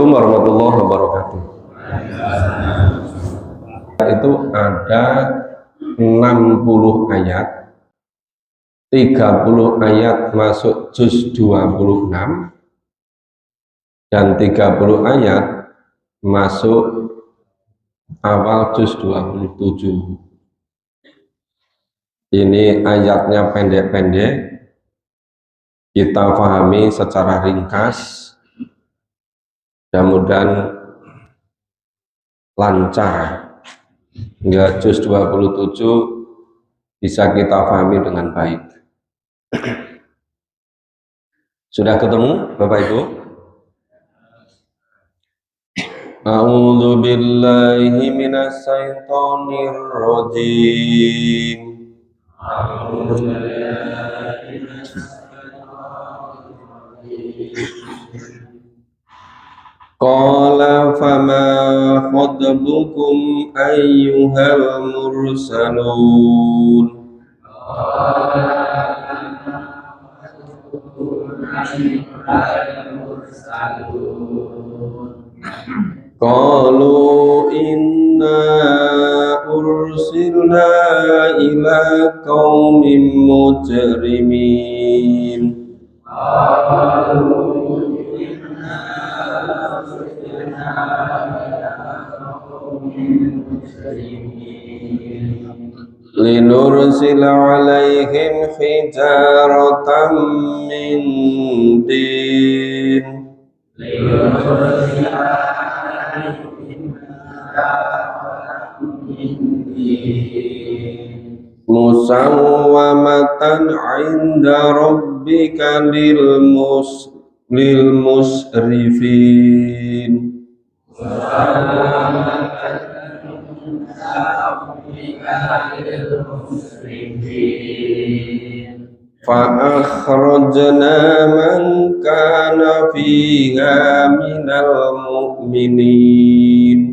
Assalamualaikum warahmatullahi wabarakatuh. Itu ada 60 ayat, 30 ayat masuk juz 26 dan 30 ayat masuk awal juz 27. Ini ayatnya pendek-pendek, kita pahami secara ringkas, mudah-mudahan lancar hingga juz 27 bisa kita pahami dengan baik. Sudah ketemu Bapak Ibu? A'udzu billahi minas syaitonir rajim. Qala fama khatabukum ayyuhal mursalun. Qalu inna ursilna ila qaumin mujrimin. Linursila alaihim hijaratan min tin musawwamatan 'inda rabbika lil musrifin. Fa'akhrajna man kana fiha minal mu'minin.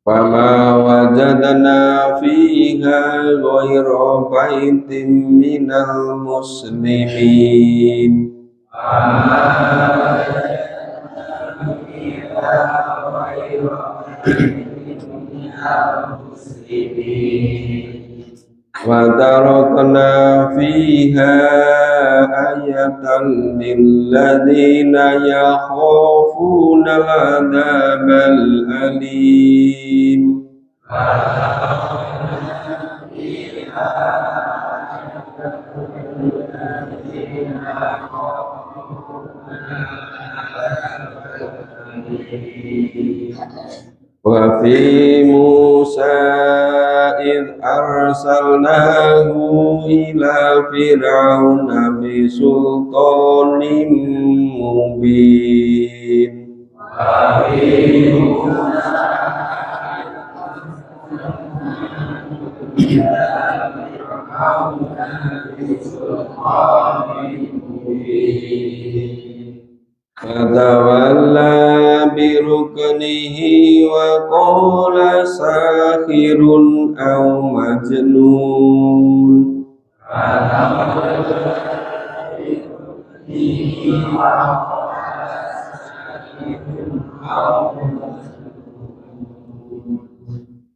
Fama wajadna fiha ghayra baitin minal muslimin. Wa tarakna fiha ayatan lilladzina yakhafuna al-'adzabal alim. Wa fi Musa id arsalnahu ila fir'auna bi sultanin mubin. Wa fi Musa ila fir'auna bi sultanin mubin. Fatawalla biruknihi wa qala sahirun aw majnun.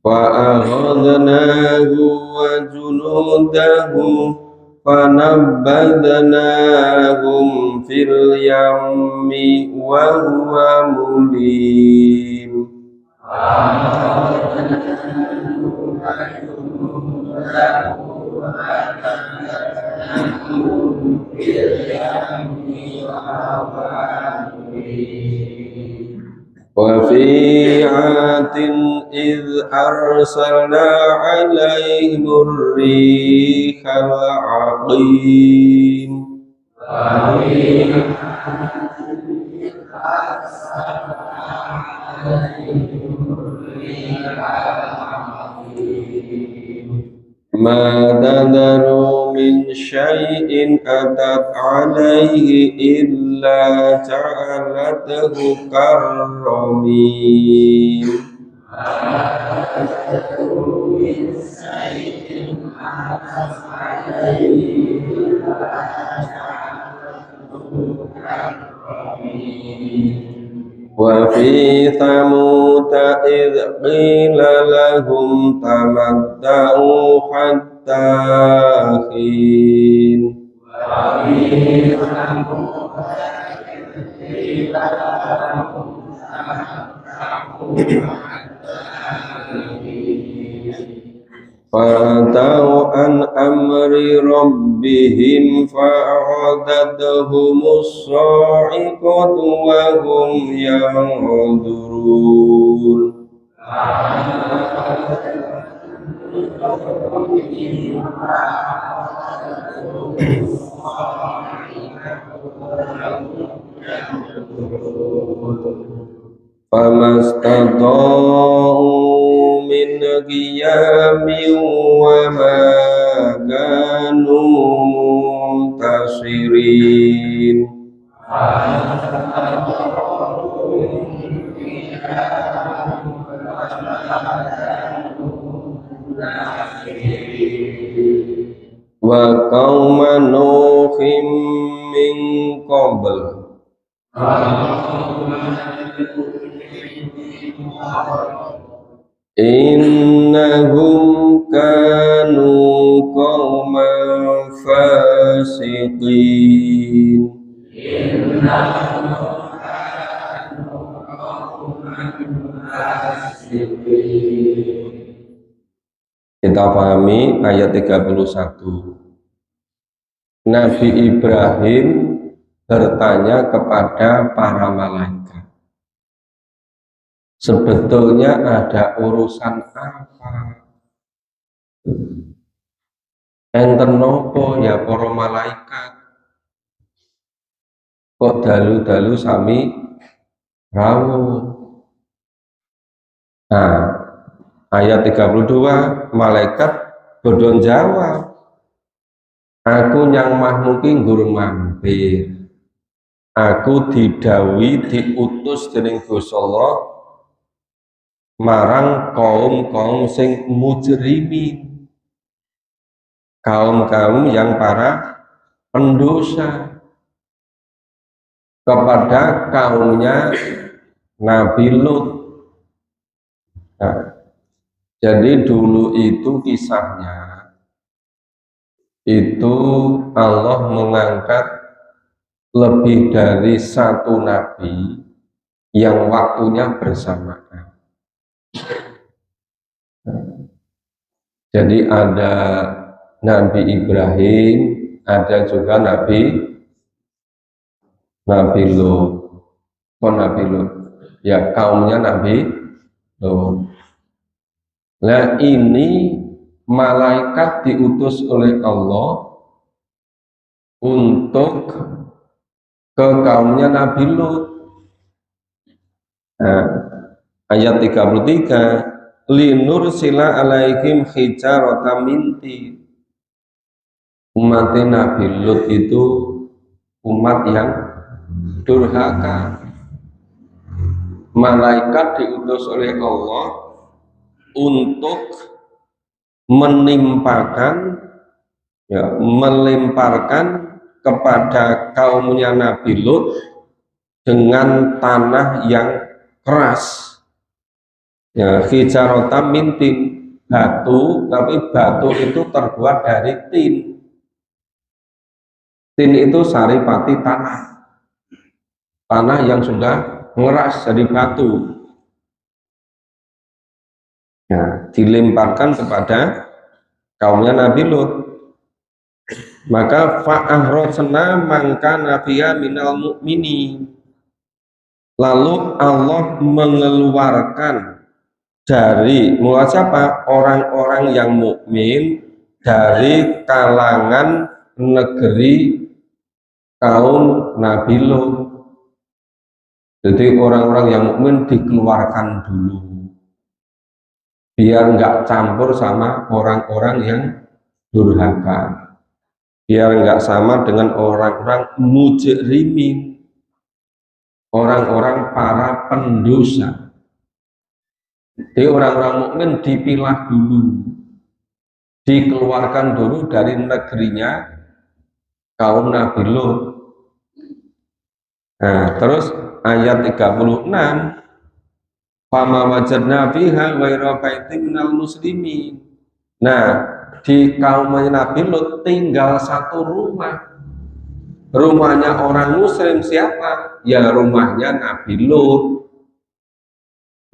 Wa aghadnahu wa junudahu fanabbadnahum fil yammi wa huwa mulim. Wa fi 'atin idh arsalna 'alaihimur rihal 'aqim. Ma tadharu min syai'in atat 'alaihi illa ja'alathu karramim. Wa fi Thamud idh qila lahum tamatta'u hatta hin. Fatau an amri rabbihim fa'adatuhumus sa'iqatu wa hum yanzurun. Famastata'u min qiyamin wa ma kanu muntasirin. Wa qauma Nuhin min qabl innahum kanu qauman fasiqin. Kita pahami ayat 31. Nabi Ibrahim bertanya kepada para malaikat, sebetulnya ada urusan apa? Enten nopo ya para malaikat? Kok dalu-dalu sami rawuh? Nah, ayat 32, malaikat bodho jawab, aku yang mahmuki nggur mampir. Aku didhawuhi diutus dening Gusti Allah marang kaum-kaum sing mujrimin, kaum-kaum yang para pendosa, kepada kaumnya Nabi Lut. Nah, jadi dulu itu kisahnya itu Allah mengangkat lebih dari satu nabi yang waktunya bersamaan. Jadi ada Nabi Ibrahim, ada juga Nabi Lut. Nabi Lut, ya kaumnya Nabi Lut. Nah ini malaikat diutus oleh Allah untuk ke kaumnya Nabi Lut. Nah, ayat 33, linur sila alaikum hijaratan min tin. Umat Nabi Lut itu umat yang durhaka. Malaikat diutus oleh Allah untuk melemparkan kepada kaumnya Nabi Lut dengan tanah yang keras, ya, hijaratan min tin, batu, tapi batu itu terbuat dari tin. Tin itu saripati tanah yang sudah mengeras jadi batu, ya, dilemparkan kepada kaumnya Nabi Lut. Maka fa'ahrosna mangka nabiya minal mu'mini, lalu Allah mengeluarkan dari siapa? Orang-orang yang mukmin dari kalangan negeri kaum Nabi Lut. Jadi orang-orang yang mukmin dikeluarkan dulu biar nggak campur sama orang-orang yang durhaka, biar nggak sama dengan orang-orang mujrimin, orang-orang para pendosa. Jadi orang-orang mukmin dipilah dulu, dikeluarkan dulu dari negerinya kaum Nabi Lut. Nah, terus ayat 36, fama wajadna fiha ghaira baitin minal muslimin. Nah, di kaum Nabi Lut tinggal satu rumah. Rumahnya orang muslim siapa? Ya rumahnya Nabi Lut.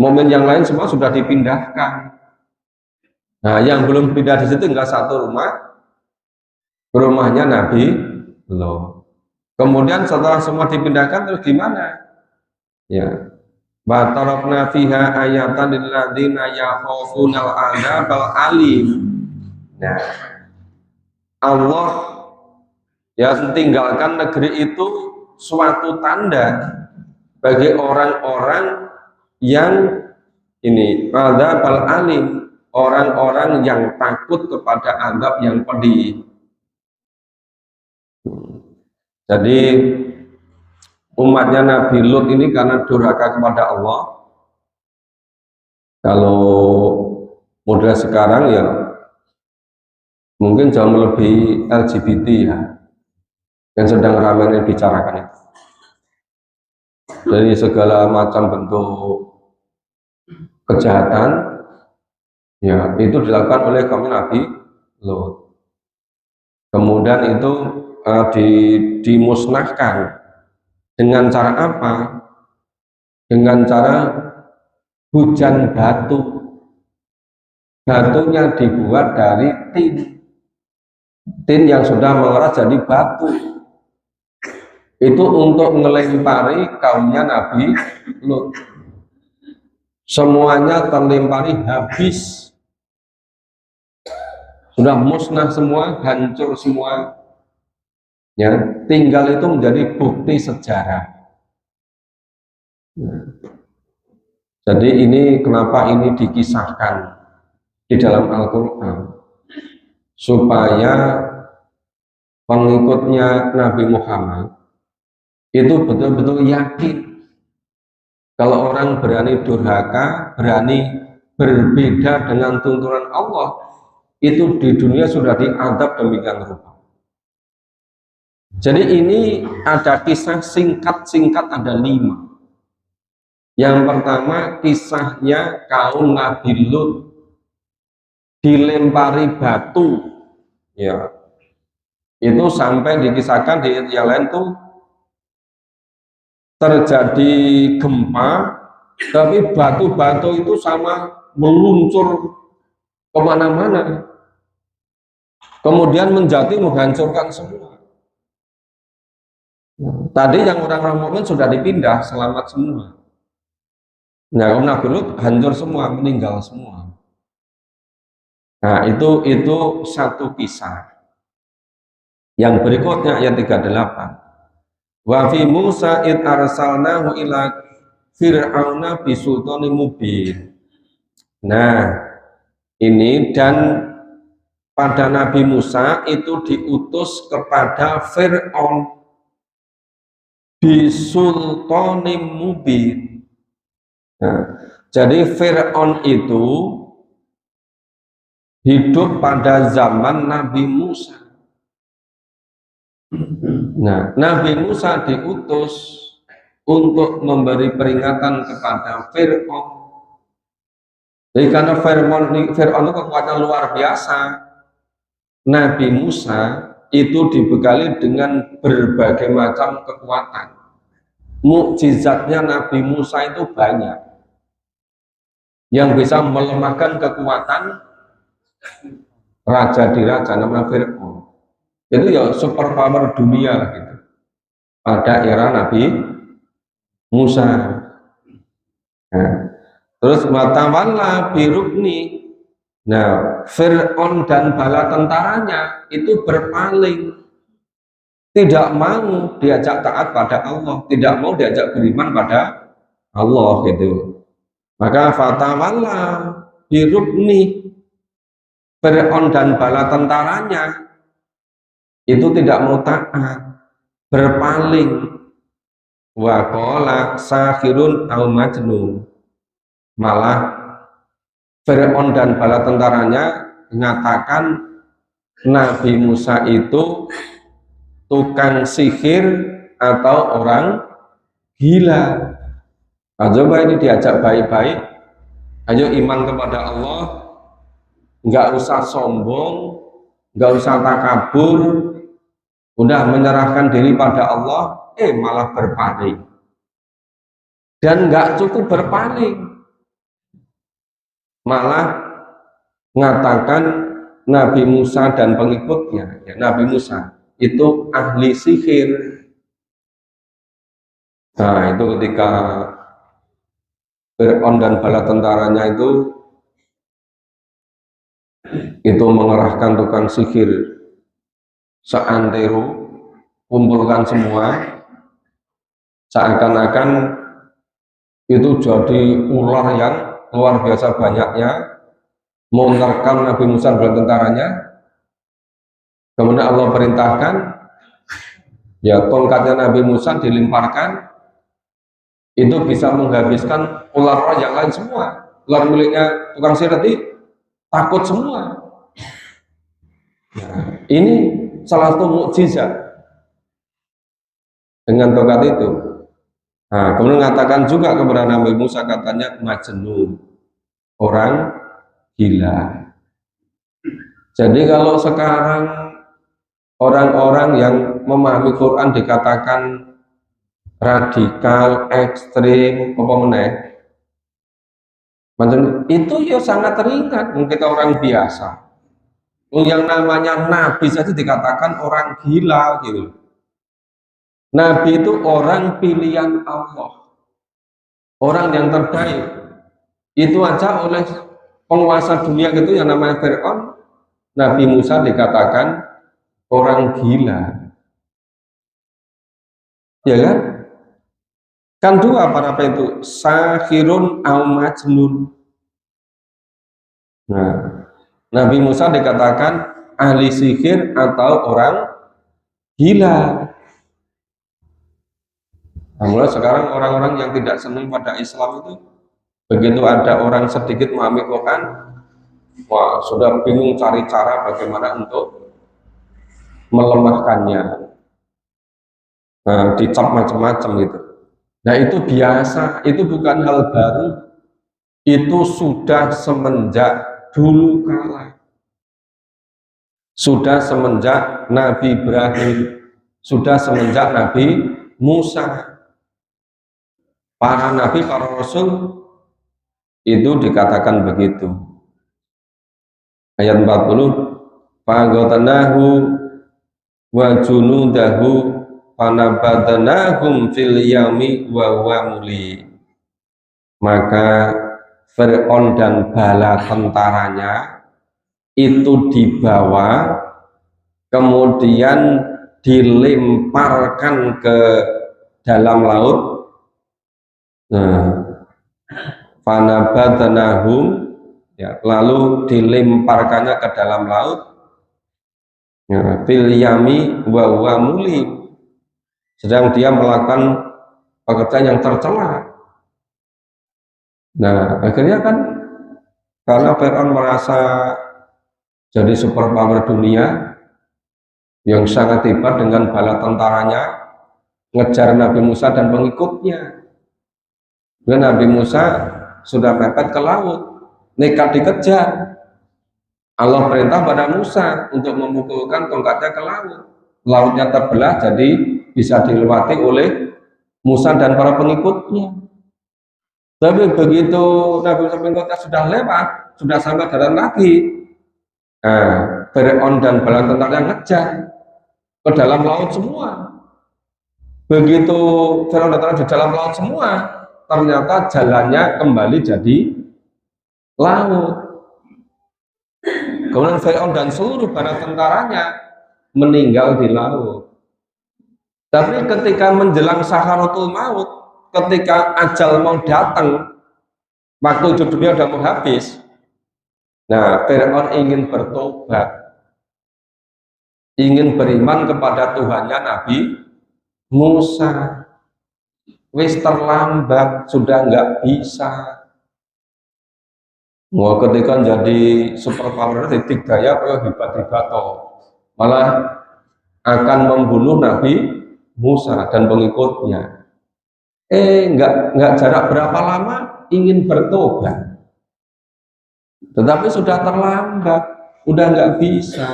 Momen yang lain semua sudah dipindahkan. Nah, yang belum pindah di situ tinggal satu rumah, rumahnya Nabi Lut. Kemudian setelah semua dipindahkan terus gimana? Ya, wa tarakna fiha ayatan lil ladzina yakhafuna al-'adzabal alim. Nah, Allah ya tinggalkan negeri itu suatu tanda bagi orang-orang yang ini adzabal alim, orang-orang yang takut kepada azab yang pedih. Jadi umatnya Nabi Lut ini karena durhaka kepada Allah. Kalau model sekarang ya mungkin jauh melebihi LGBT ya, yang sedang ramai dibicarakan itu. Dari segala macam bentuk kejahatan ya itu dilakukan oleh kaum Nabi Lut. Kemudian itu dimusnahkan dengan cara apa? Dengan cara hujan batu. Batunya dibuat dari tin. Tin yang sudah mengeras jadi batu. Itu untuk melempari kaumnya Nabi Lut. Semuanya terlempari habis. Sudah musnah semua, hancur semua. Ya, tinggal itu menjadi bukti sejarah. Nah, jadi ini kenapa ini dikisahkan di dalam Al-Quran supaya pengikutnya Nabi Muhammad itu betul-betul yakin kalau orang berani durhaka, berani berbeda dengan tuntunan Allah, itu di dunia sudah diadab demikian rupa. Jadi ini ada kisah singkat-singkat, ada 5. Yang pertama kisahnya kaum Nabi Lut dilempari batu, ya itu sampai dikisahkan di yang lain tuh terjadi gempa, tapi batu-batu itu sama meluncur kemana-mana, kemudian menjadi menghancurkan semua. Tadi yang orang-orang mukmin sudah dipindah, selamat semua. Nah, kaum Nabi Lut hancur semua, meninggal semua. Nah, itu satu kisah. Yang berikutnya ayat 38. Wa fi Musa id arsalnahu ila fir'auna bisultanin mubin. Nah, ini dan pada Nabi Musa itu diutus kepada Fir'aun bisultanin mubin. Nah, jadi Fir'aun itu hidup pada zaman Nabi Musa. Nah, Nabi Musa diutus untuk memberi peringatan kepada Fir'aun. Jadi karena Fir'aun itu kekuatan luar biasa, Nabi Musa itu dibekali dengan berbagai macam kekuatan. Mukjizatnya Nabi Musa itu banyak, yang bisa melemahkan kekuatan raja di raja namanya Fir'aun. Itu ya super power dunia gitu pada era Nabi Musa. Nah, terus watawalla birukni. Nah, Fir'aun dan bala tentaranya itu berpaling, tidak mau diajak taat pada Allah, tidak mau diajak beriman pada Allah gitu. Maka fatawalla birukni, Fir'aun dan bala tentaranya itu tidak mau taat, berpaling. Wa qala sahirun au majnun, malah Fir'aun dan bala tentaranya mengatakan Nabi Musa itu tukang sihir atau orang gila. Nah, coba ini diajak baik-baik, ayo iman kepada Allah, nggak usah sombong, nggak usah takabur, udah menyerahkan diri pada Allah, malah berpaling. Dan nggak cukup berpaling, malah mengatakan Nabi Musa dan pengikutnya, ya, Nabi Musa itu ahli sihir. Nah, itu ketika Fir'aun dan bala tentaranya itu mengerahkan tukang sihir seantero, kumpulkan semua, seakan-akan itu jadi ular yang luar biasa banyaknya, mau menerkam Nabi Musa dan tentaranya. Kemudian Allah perintahkan, ya tongkatnya Nabi Musa dilemparkan, itu bisa menghabiskan ular yang lain semua. Ular miliknya tukang sihir tadi takut semua. Nah, ini salah satu mukjizat dengan tongkat itu. Nah, kemudian mengatakan juga kepada Nabi Musa, katanya majnun, orang gila. Jadi kalau sekarang orang-orang yang memahami Quran dikatakan radikal, ekstrim, apa meneh, macam itu ya sangat teringat kita orang biasa. Yang namanya Nabi saja dikatakan orang gila gitu. Nabi itu orang pilihan Allah, orang yang terbaik. Itu aja oleh penguasa dunia gitu yang namanya Fir'aun, Nabi Musa dikatakan orang gila. Ya kan? Kan dua para apa itu? Sahirun au majnun. Nah, Nabi Musa dikatakan ahli sihir atau orang gila. Nah, mulai sekarang orang-orang yang tidak senang pada Islam itu, begitu ada orang sedikit memahami Quran, wah sudah bingung cari cara bagaimana untuk melemahkannya. Nah, dicap macam-macam gitu. Nah itu biasa, itu bukan hal baru, itu sudah semenjak dulu kala, sudah semenjak Nabi Ibrahim, sudah semenjak Nabi Musa. Para nabi, para rasul itu dikatakan begitu. Ayat 40, faghatanahu wa junudahu fanabadnahum fil yami wa huwa muli. Maka Fir'aun dan bala tentaranya itu dibawa, kemudian dilemparkan ke dalam laut. Nah, fanabadnahum, ya, lalu dilemparkannya ke dalam laut, ya, fil yami wa huwa muli, sedang dia melakukan pekerjaan yang tercela. Nah, akhirnya kan karena Fir'aun merasa jadi superpower dunia yang sangat hebat dengan bala tentaranya, ngejar Nabi Musa dan pengikutnya. Dan Nabi Musa sudah mepet ke laut, nekat dikejar. Allah perintah pada Musa untuk memukulkan tongkatnya ke laut. Lautnya terbelah, jadi bisa dilewati oleh Musa dan para pengikutnya. Tapi begitu Nabi Musa pengikutnya sudah lewat, sudah sampai dalam lagi, Fir'aun dan bala tentaranya ngejar ke dalam laut semua. Begitu Fir'aun dan di dalam laut semua, ternyata jalannya kembali jadi laut. Kemudian Fir'aun dan seluruh bala tentaranya meninggal di laut. Tapi ketika menjelang sakaratul maut, ketika ajal mau datang, waktu hidup dunia sudah mau habis, nah Fir'aun ingin bertobat, ingin beriman kepada Tuhannya Nabi Musa. Wis terlambat, sudah nggak bisa. Wah, ketika jadi super power titik daya hebat-hebat malah akan membunuh Nabi Musa dan pengikutnya. Nggak jarak berapa lama ingin bertobat, tetapi sudah terlambat, udah nggak bisa.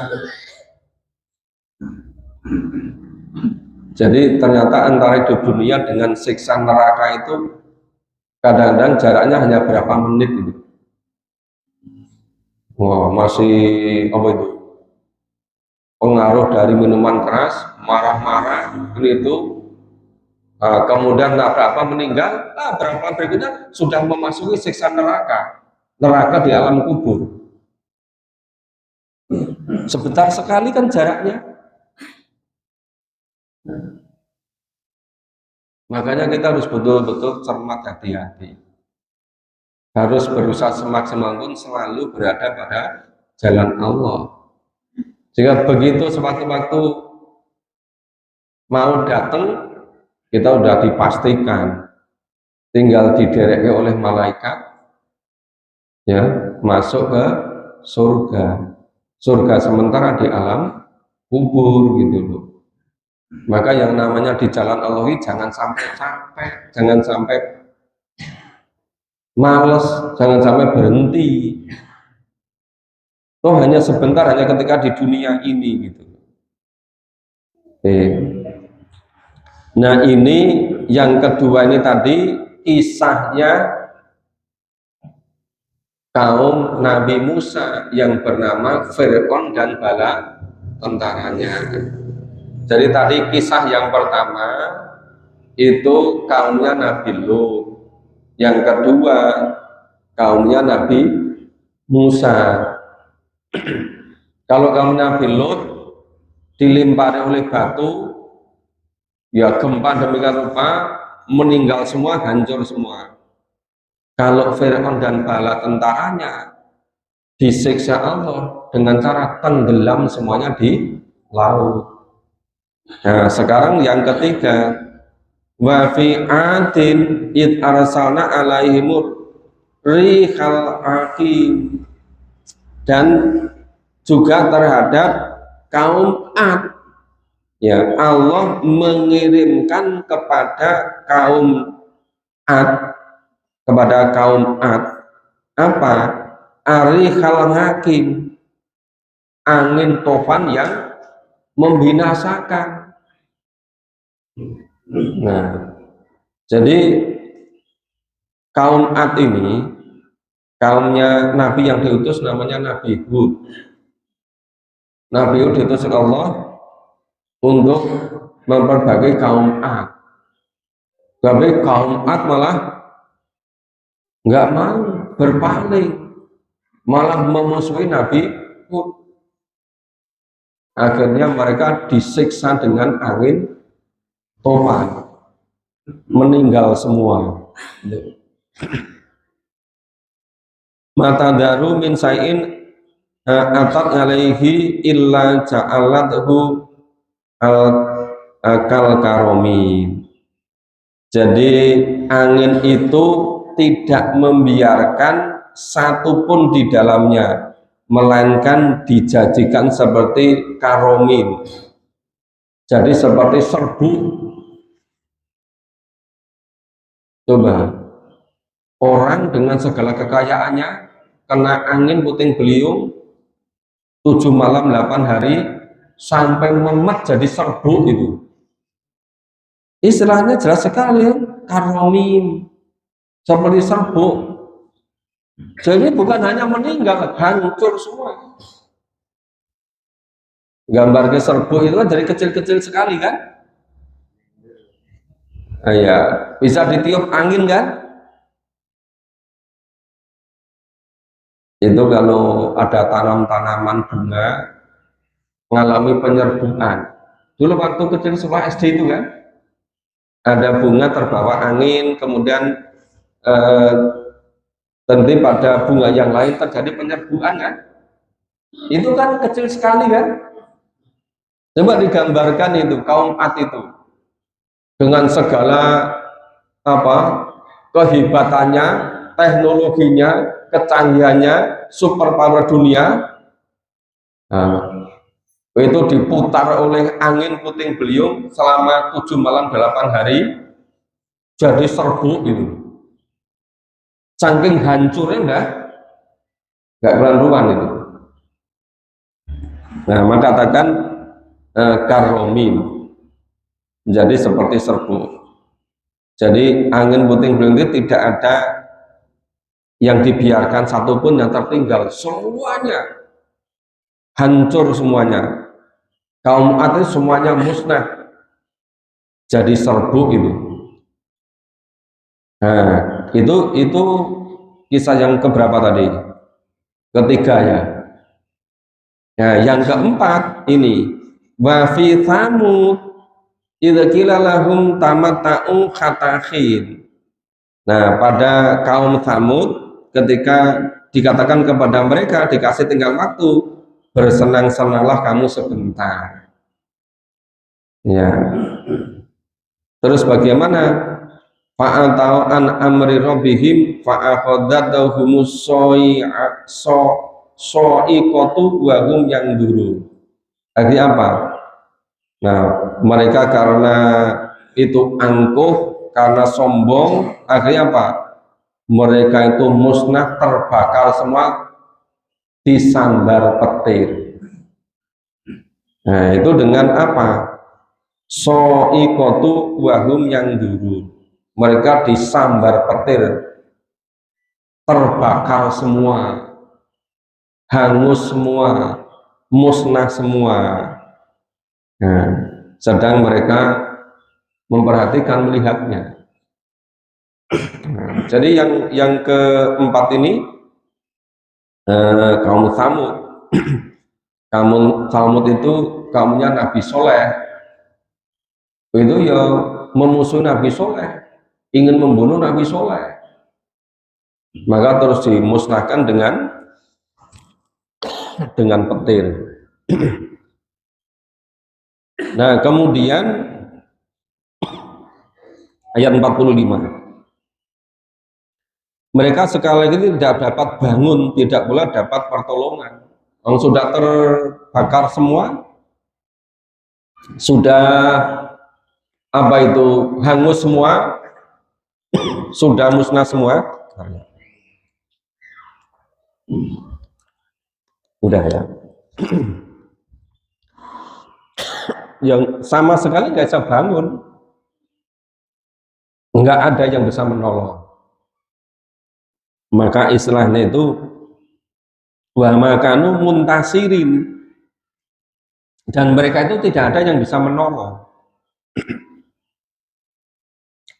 Jadi ternyata antara hidup dunia dengan siksa neraka itu kadang-kadang jaraknya hanya berapa menit itu. Wah, masih apa itu? Pengaruh dari minuman keras, marah-marah, ini itu, kemudian apa meninggal, berapa berikutnya sudah memasuki siksa neraka di alam kubur. Sebentar sekali kan jaraknya. Makanya kita harus betul-betul cermat, hati-hati. Harus berusaha semaksimal mungkin selalu berada pada jalan Allah. Jika begitu sewaktu-waktu mau datang, kita sudah dipastikan tinggal didereki oleh malaikat, ya, masuk ke surga sementara di alam kubur gitu loh. Maka yang namanya di jalan Allah ini jangan sampai capek, jangan sampai males, jangan sampai berhenti. Toh hanya sebentar, hanya ketika di dunia ini gitu. Nah ini yang kedua ini tadi kisahnya kaum Nabi Musa yang bernama Fir'aun dan bala tentaranya. Jadi tadi kisah yang pertama itu kaumnya Nabi Lut, yang kedua kaumnya Nabi Musa. Kalau kaumnya Nabi Lut dilempari oleh batu, ya gempa demikian rupa, meninggal semua, hancur semua. Kalau Fir'aun dan bala tentaranya disiksa Allah dengan cara tenggelam semuanya di laut. Nah, sekarang yang ketiga, wa fi atin id arsalna alaihimur rihal aqim, dan juga terhadap kaum Ad, ya, Allah mengirimkan kepada kaum Ad apa? Arihal hakim, angin tofan yang membinasakan. Nah, jadi kaum Ad ini kaumnya Nabi yang diutus namanya Nabi Hud. Nabi Hud diutus oleh Allah untuk memperbaiki kaum Ad. Tapi kaum Ad malah nggak mau, berpaling, malah memusuhi Nabi Hud. Akhirnya mereka disiksa dengan angin tofan, meninggal semua. Mata daru min sain atat alaihi illa ja'alathu kal karomi. Jadi angin itu tidak membiarkan satupun di dalamnya, melainkan dijadikan seperti karomin. Jadi seperti serbuk. Coba, orang dengan segala kekayaannya kena angin puting beliung 7 malam 8 hari sampai memet jadi serbuk itu. Istilahnya jelas sekali, karomin, seperti serbuk. Jadi bukan hanya meninggal, hancur semua. Gambar ke serbuk itu kan dari kecil-kecil sekali kan? Ya, bisa ditiup angin kan? Itu kalau ada tanaman bunga mengalami penyerbukan. Dulu waktu kecil sekolah SD itu kan, ada bunga terbawa angin, kemudian tentu pada bunga yang lain terjadi penyerbukan kan? Itu kan kecil sekali kan? Coba digambarkan itu kaum Ad itu dengan segala kehebatannya, teknologinya, kecanggihannya, super power dunia, itu diputar oleh angin puting beliung selama 7 malam 8 hari, jadi serbuk gitu. Saking hancurnya nggak karuan itu. Nah, maka katakan karomin, menjadi seperti serbuk. Jadi angin puting beliung itu tidak ada yang dibiarkan satupun yang tertinggal, semuanya hancur semuanya. Kaum Ad semuanya musnah, jadi serbuk itu. Nah, itu kisah yang keberapa tadi? Ketiga ya. Nah, yang keempat ini wa fi Tsamud idza qila lahum tamatta'u khatakhin. Nah, pada kaum Tsamud ketika dikatakan kepada mereka, dikasih tinggal waktu, bersenang-senanglah kamu sebentar. Ya. Terus bagaimana? Fa'atau an amri rabbihim fa'akhadatuhumus so'iqatu wa hum yanzurun. Artinya apa? Nah, mereka karena itu angkuh, karena sombong, akhirnya apa? Mereka itu musnah, terbakar semua, disambar petir. Nah, itu dengan apa? So'iqatu wa hum yanzurun. Mereka disambar petir, terbakar semua, hangus semua, musnah semua. Nah, sedang mereka memperhatikan, melihatnya. Nah, jadi yang keempat ini kaum Tsamud. Kaum Tsamud itu kaumnya Nabi Soleh. Itu ya memusuhi Nabi Soleh, ingin membunuh Nabi Soleh, maka terus dimusnahkan dengan petir. Nah, kemudian ayat 45, mereka sekali lagi tidak dapat bangun, tidak pula dapat pertolongan. Yang sudah terbakar semua, sudah apa itu, hangus semua, sudah musnah semua. Udah ya. Yang sama sekali nggak bisa bangun, nggak ada yang bisa menolong. Maka istilahnya itu wa makanu muntasirin, dan mereka itu tidak ada yang bisa menolong.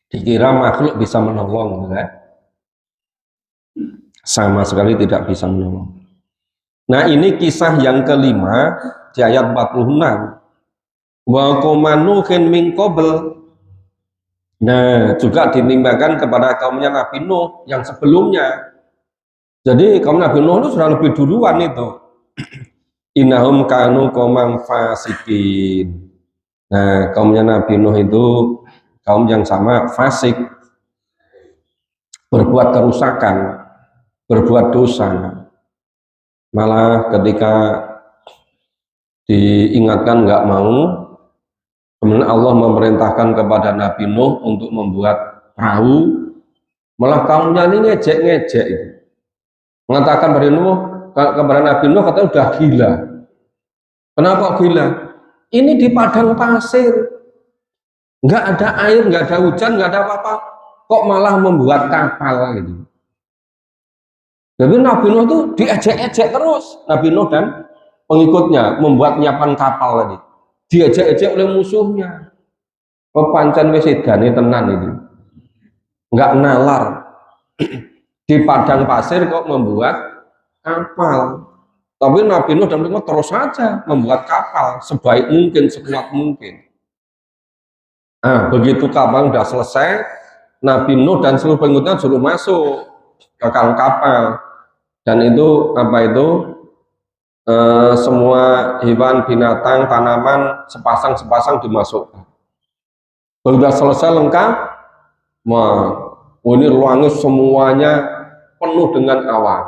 Dikira makhluk bisa menolong, enggak? Sama sekali tidak bisa menolong. Nah, ini kisah yang kelima di ayat 46. Wa qaumanuhin min qabl. Nah, juga ditimbangkan kepada kaumnya Nabi Nuh yang sebelumnya. Jadi kaum Nabi Nuh itu sudah lebih duluan itu. Innahum kanu qaumam fasikin. Nah, kaumnya Nabi Nuh itu kaum yang sama fasik, berbuat kerusakan, berbuat dosa. Malah ketika diingatkan nggak mau, kemudian Allah memerintahkan kepada Nabi Nuh untuk membuat perahu, malah kaumnya ini ngejek-ngejek itu. Mengatakan kepada Nabi Nuh, katanya udah gila. Kenapa gila? Ini di padang pasir, nggak ada air, nggak ada hujan, nggak ada apa-apa, kok malah membuat kapal gitu. Jadi Nabi Nuh itu diejek-ejek terus, Nabi Nuh dan pengikutnya membuat nyiapan kapal tadi, diejek-ejek oleh musuhnya. Pepancen wis edane tenan itu, nggak nalar. Di padang pasir kok membuat kapal. Tapi Nabi Nuh dan pengikutnya terus saja membuat kapal sebaik mungkin, sekuat mungkin. Nah, begitu kapal sudah selesai, Nabi Nuh dan seluruh pengikutnya suruh masuk ke kapal. Dan itu apa itu, semua hewan, binatang, tanaman sepasang dimasukkan. Sudah selesai lengkap, ini langit semuanya penuh dengan awan.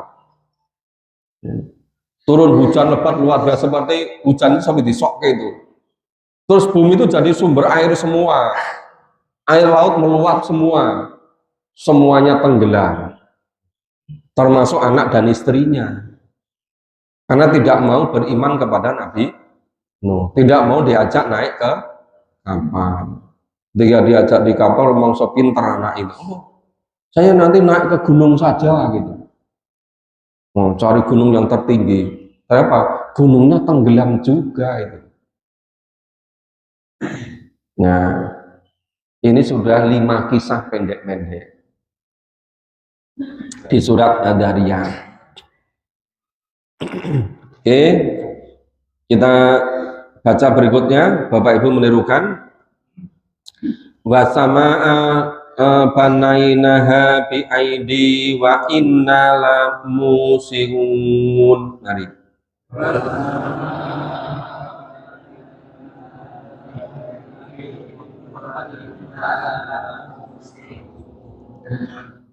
Turun hujan lebat luar biasa, seperti hujan sampai disokke itu. Terus bumi itu jadi sumber air semua, air laut meluap semua, semuanya tenggelam, termasuk anak dan istrinya, karena tidak mau beriman kepada Nabi Nuh, tidak mau diajak naik ke kapal. Dia diajak di kapal, mangsa pinter anak itu. Oh, saya nanti naik ke gunung saja gitu. Mau cari gunung yang tertinggi. Kenapa? Gunungnya tenggelam juga itu. Nah, ini sudah 5 kisah pendek-pendek di surat Ad-Dariyat. Oke, kita baca berikutnya. Bapak Ibu menirukan. Wasama'a banainaha bi aidi wa inna la musihun. Mari.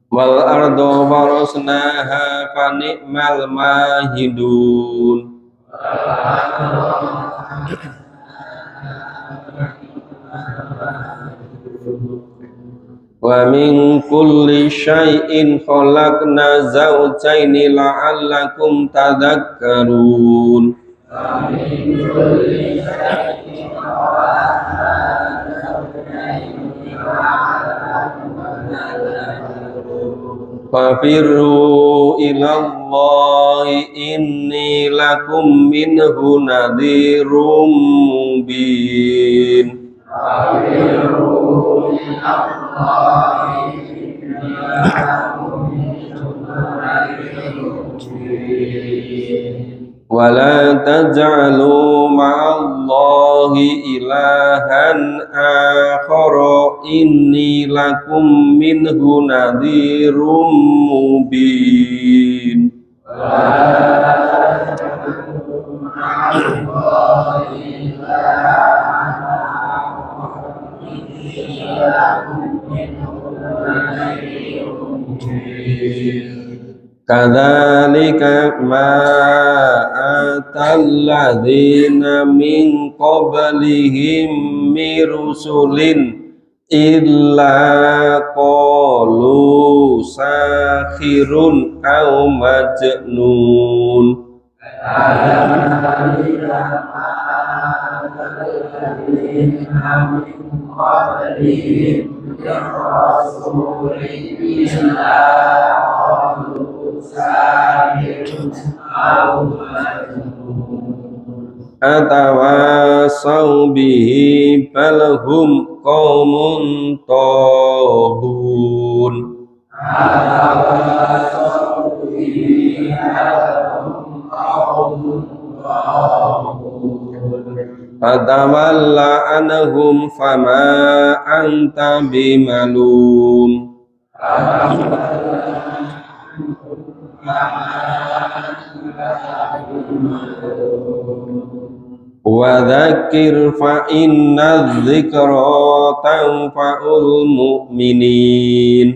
Wal ardo warosnaha fa ni'mal mahidun. Wa min kulli syai'in khalaqna zawjaini la'allakum tadhakkarun. Fafirru ilallahi inni lakum minhu nadhirum mubin. Wala taj'alu ma'allahi ilahan akhara inni lakum minhu nadhirum mubin. Kadzalika ma atalladzina min qablihim mirusulin illa qalu sakhirun aw majnun. Atawasaw bihi balhum qaumun taghun. Fatawalla anhum fama anta bimalum. Wa dzakir fa inna dzikra tanfa'ul mu'minin.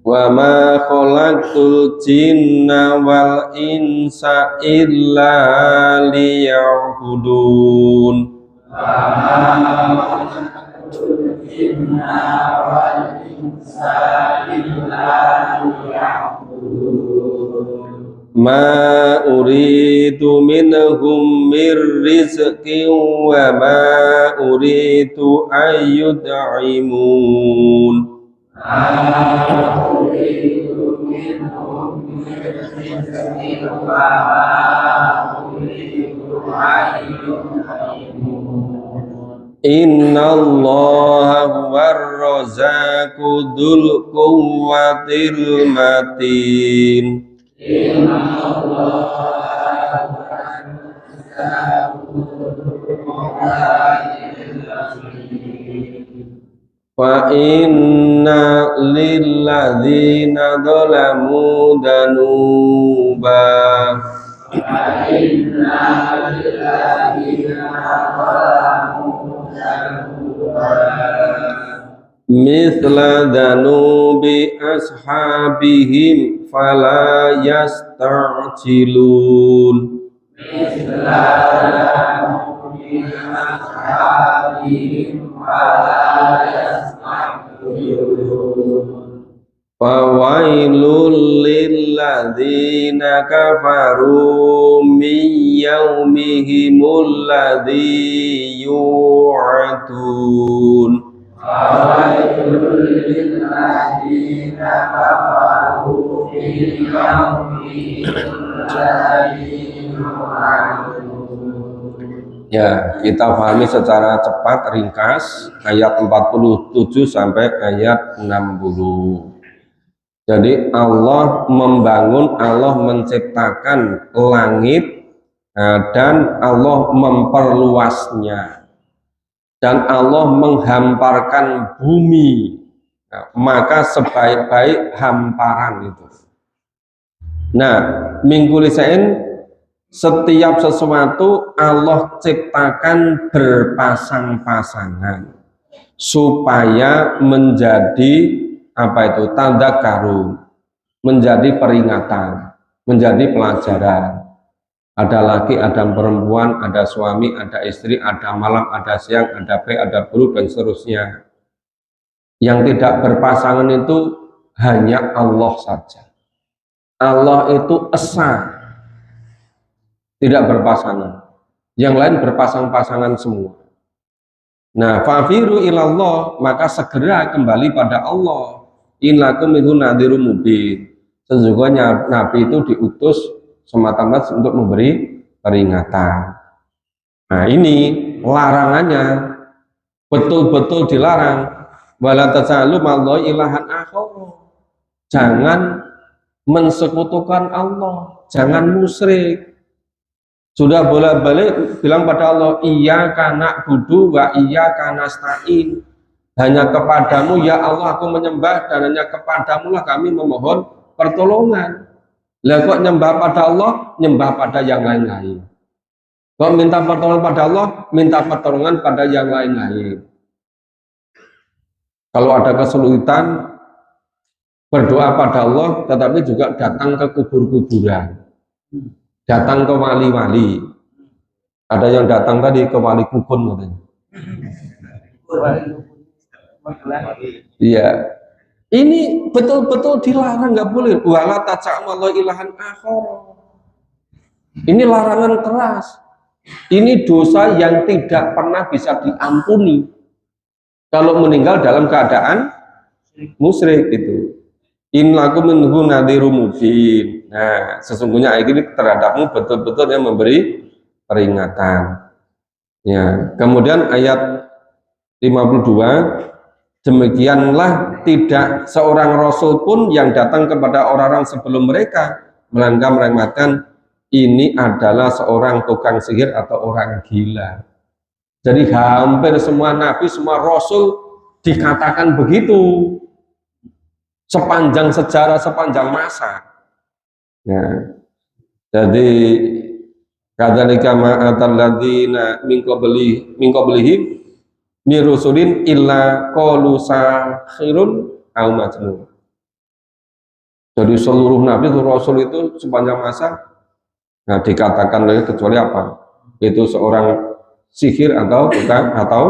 Wa ma khalaqtul jinna wal insa illa liya'budun. Ma uridu minhum mir rizqin wa ma uridu ayyud'imun. Inna Allaha huwar razzaqu dzul quwwatil matin. Wa inna lilladzina dzalamu danuba. mithla dhanubi ashabihim fala yasta'jilun. Mithla dhanubi ashabihim fala yasta'jilun. Fawailul lilladzina kafaru min yaumihimul ladzi yu'adun. Fawailul lilladzina kafaru min yaumihimul ladzi yu'adun. Ya, kita pahami secara cepat ringkas ayat 47 sampai ayat 60. Jadi Allah membangun, Allah menciptakan langit dan Allah memperluasnya dan Allah menghamparkan bumi. Maka sebaik-baik hamparan itu. Nah, minggu lisain setiap sesuatu Allah ciptakan berpasang-pasangan supaya menjadi apa itu tanda karun, menjadi peringatan, menjadi pelajaran. Ada laki, ada perempuan, ada suami, ada istri, ada malam, ada siang, ada baik, ada buruk, dan seterusnya. Yang tidak berpasangan itu hanya Allah saja. Allah itu esa, tidak berpasangan. Yang lain berpasang-pasangan semua. Nah, fafiru ilallah, maka segera kembali pada Allah. Innakum minhu nadhirum mubin. Sesungguhnya Nabi itu diutus semata-mata untuk memberi peringatan. Nah, ini larangannya betul-betul dilarang. Wala tasalu mallahi ilahan akhar. Jangan mensekutukan Allah, jangan musyrik. Sudah bolak-balik bilang pada Allah, iyyaka na'budu wa iyyaka nasta'in. Hanya kepadamu ya Allah aku menyembah dan hanya kepadamu lah kami memohon pertolongan. Lah kok nyembah pada Allah, nyembah pada yang lain-lain. Kok minta pertolongan pada Allah, minta pertolongan pada yang lain-lain. Kalau ada kesulitan, berdoa pada Allah, tetapi juga datang ke kubur-kuburan, datang ke wali-wali. Ada yang datang tadi ke wali kubun katanya. Iya, ini betul-betul dilarang, nggak boleh. Wala taj'alu ilahan akhar. Ini larangan keras. Ini dosa yang tidak pernah bisa diampuni kalau meninggal dalam keadaan musyrik itu. In lakum minhu nadhirum mubin. Nah, sesungguhnya ayat ini terhadapmu betul-betul yang memberi peringatan. Ya, kemudian ayat 52. Demikianlah tidak seorang rasul pun yang datang kepada orang-orang sebelum mereka melainkan meremehkan ini adalah seorang tukang sihir atau orang gila. Jadi hampir semua nabi, semua rasul dikatakan begitu sepanjang sejarah, sepanjang masa. Ya. Jadi kadzalika ma atal ladzina min qablihim mirusulin illa qalu sahirun aw majnun. Jadi seluruh nabi itu rasul itu sepanjang masa dikatakan lagi kecuali apa? Itu seorang sihir atau bukan atau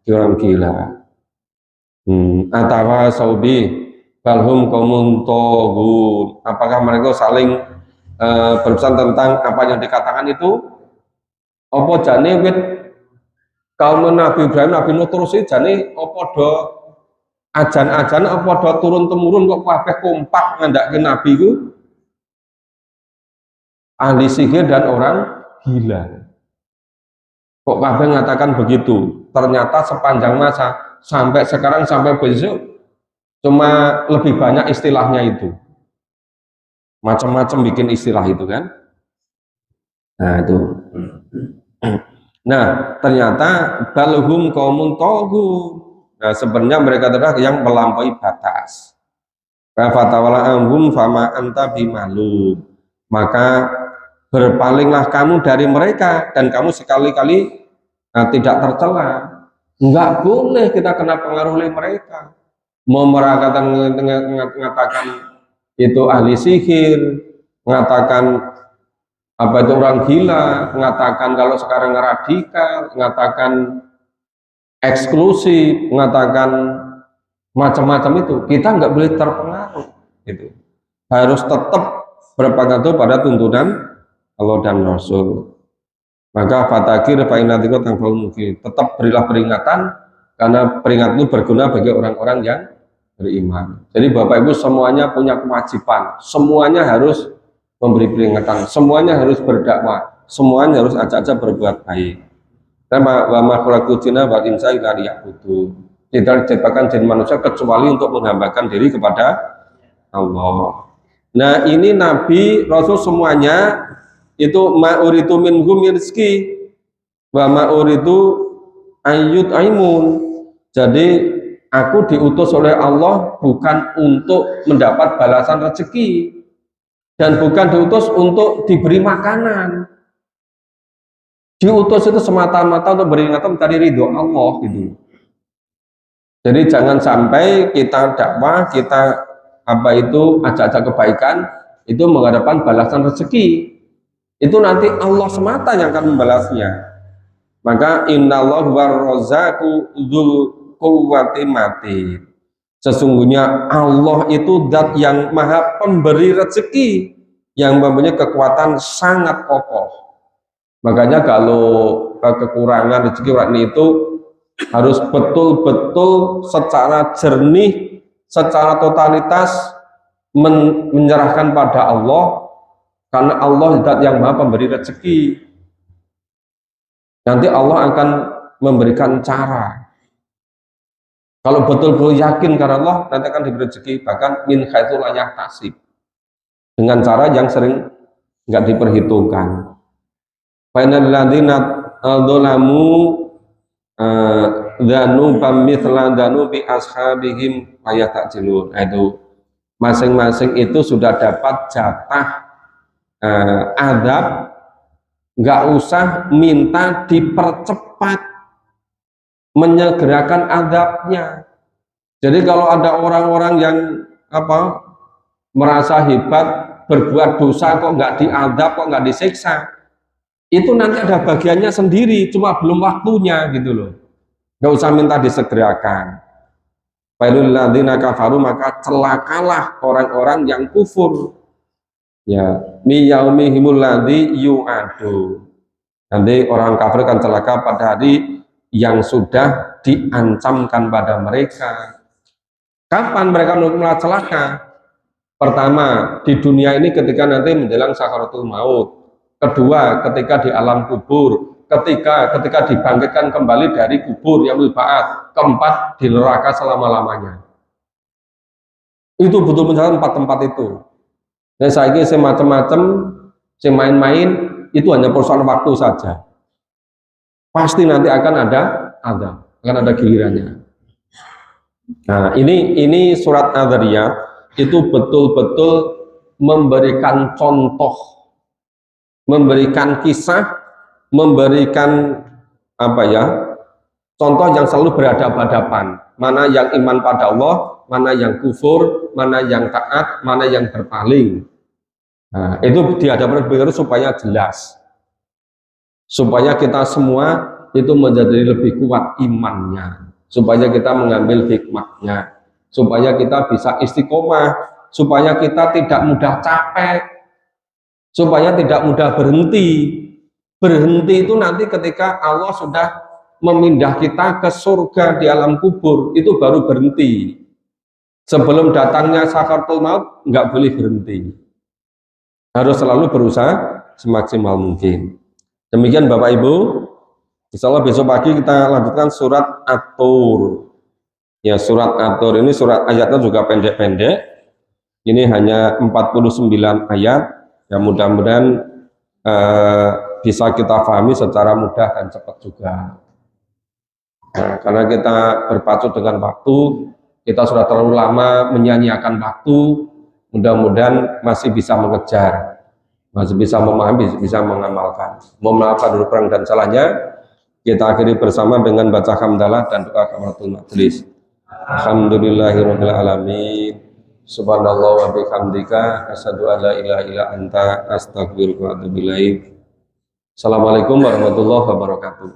orang gila. Atawa saudi balhum qaumun taghun. Apakah mereka saling berpesan tentang apa yang dikatakan itu? Apa jane wit kaum Nabi Ibrahim, Nabi Nuh terus jane apa do ajan-ajan apa do turun-temurun kok kabeh kompak ngandhake nabi iku ahli sihir dan orang gila. Kok kabeh mengatakan begitu? Ternyata sepanjang masa sampai sekarang sampai besok cuma lebih banyak istilahnya itu. Macam-macam bikin istilah itu kan. Nah, itu. Nah, ternyata balhum qaumun taghun. Nah, sebenarnya mereka adalah yang melampaui batas. Fatawala anhum fama anta bimalum. Maka berpalinglah kamu dari mereka dan kamu sekali-kali tidak tercela. Enggak boleh kita kena pengaruh oleh mereka. Mau mengatakan itu ahli sihir, mengatakan apa itu orang gila, mengatakan kalau sekarang radikal, mengatakan eksklusif, mengatakan macam-macam itu, kita nggak boleh terpengaruh. Gitu. Harus tetap berpegang teguh pada tuntunan Allah dan Rasul. Maka fatakir fa'inatiko tangfal mungkin, tetap berilah peringatan karena peringatan itu berguna bagi orang-orang yang beriman. Jadi Bapak Ibu semuanya punya kewajiban, semuanya harus memberi peringatan, semuanya harus berdakwah, semuanya harus ajak-ajak berbuat baik. Karena wa ma khalaqul jinna wal insa illa liya'budun. Tidak diciptakan jin manusia kecuali untuk menghambakan diri kepada Allah. Nah, ini Nabi Rasul semuanya itu ma'uritu minhum rizki wa ma'uritu ayyut aimun. Jadi aku diutus oleh Allah bukan untuk mendapat balasan rezeki dan bukan diutus untuk diberi makanan. Diutus itu semata-mata untuk beringatan mencari ridho Allah gitu. Jadi jangan sampai kita dakwah, kita apa itu ajak-ajak kebaikan itu mengharapkan balasan rezeki. Itu nanti Allah semata yang akan membalasnya. Maka innallahu warrazzaqu dzul quwwati matin. Sesungguhnya Allah itu zat yang maha pemberi rezeki, yang mempunyai kekuatan sangat kokoh. Makanya kalau kekurangan rezeki orang itu harus betul-betul secara jernih, secara totalitas menyerahkan pada Allah, karena Allah zat yang maha pemberi rezeki. Nanti Allah akan memberikan cara. Kalau betul-betul yakin karena Allah, nanti akan diberi rezeki, bahkan min haitsu la yahtasib, dengan cara yang sering nggak diperhitungkan. Fa innal ladzina dzalamu dzanubam mithla dzanubi ashabihim fayatajilun. Itu masing-masing itu sudah dapat jatah adab, nggak usah minta dipercepat menyegerakan adabnya. Jadi kalau ada orang-orang yang merasa hebat berbuat dosa kok nggak diadab, kok nggak disiksa, itu nanti ada bagiannya sendiri, cuma belum waktunya gitu loh. Nggak usah minta disegerakan. Failul ladzina kafaru, maka celakalah orang-orang yang kufur. Ya, mi yaumihimul ladzi yu'adu. Nanti orang kafir akan celaka pada hari yang sudah diancamkan pada mereka. Kapan mereka mulai celaka? Pertama, di dunia ini ketika nanti menjelang sakaratul maut. Kedua, ketika di alam kubur. Ketika dibangkitkan kembali dari kubur yang ba'ats. Keempat, di neraka selama-lamanya. Itu betul-betul 4 tempat itu. Nah, saya ini semacam-macam, main-main, itu hanya persoalan waktu saja. Pasti nanti akan ada gilirannya. Nah, ini surat Adz-Dzariyat itu betul-betul memberikan contoh, memberikan kisah, memberikan contoh yang selalu berhadapan-hadapan. Mana yang iman pada Allah, mana yang kufur, mana yang taat, mana yang berpaling. Nah, itu dihadapkan begitu supaya jelas, supaya kita semua itu menjadi lebih kuat imannya, supaya kita mengambil hikmahnya, supaya kita bisa istiqomah, supaya kita tidak mudah capek, supaya tidak mudah berhenti. Berhenti itu nanti ketika Allah sudah memindah kita ke surga di alam kubur, itu baru berhenti. Sebelum datangnya sakaratul maut nggak boleh berhenti, harus selalu berusaha semaksimal mungkin. Demikian Bapak Ibu, insya Allah besok pagi kita lanjutkan surat At-Tur. Ya, surat At-Tur ini surat ayatnya juga pendek-pendek, ini hanya 49 ayat, ya mudah-mudahan bisa kita pahami secara mudah dan cepat juga. Nah, karena kita berpacu dengan waktu, kita sudah terlalu lama menyanyiakan waktu, mudah-mudahan masih bisa mengejar, masih bisa memahami, bisa mengamalkan. Mohon maaf dulu kurang dan salahnya. Kita akhiri bersama dengan baca hamdalah dan doa kafaratul majelis. Alhamdulillahirabbil alamin. Subhanallah wa bihamdika asyhadu an la ilaha illa anta astaghfiruka wa atubu ilaik. Assalamualaikum warahmatullahi wabarakatuh.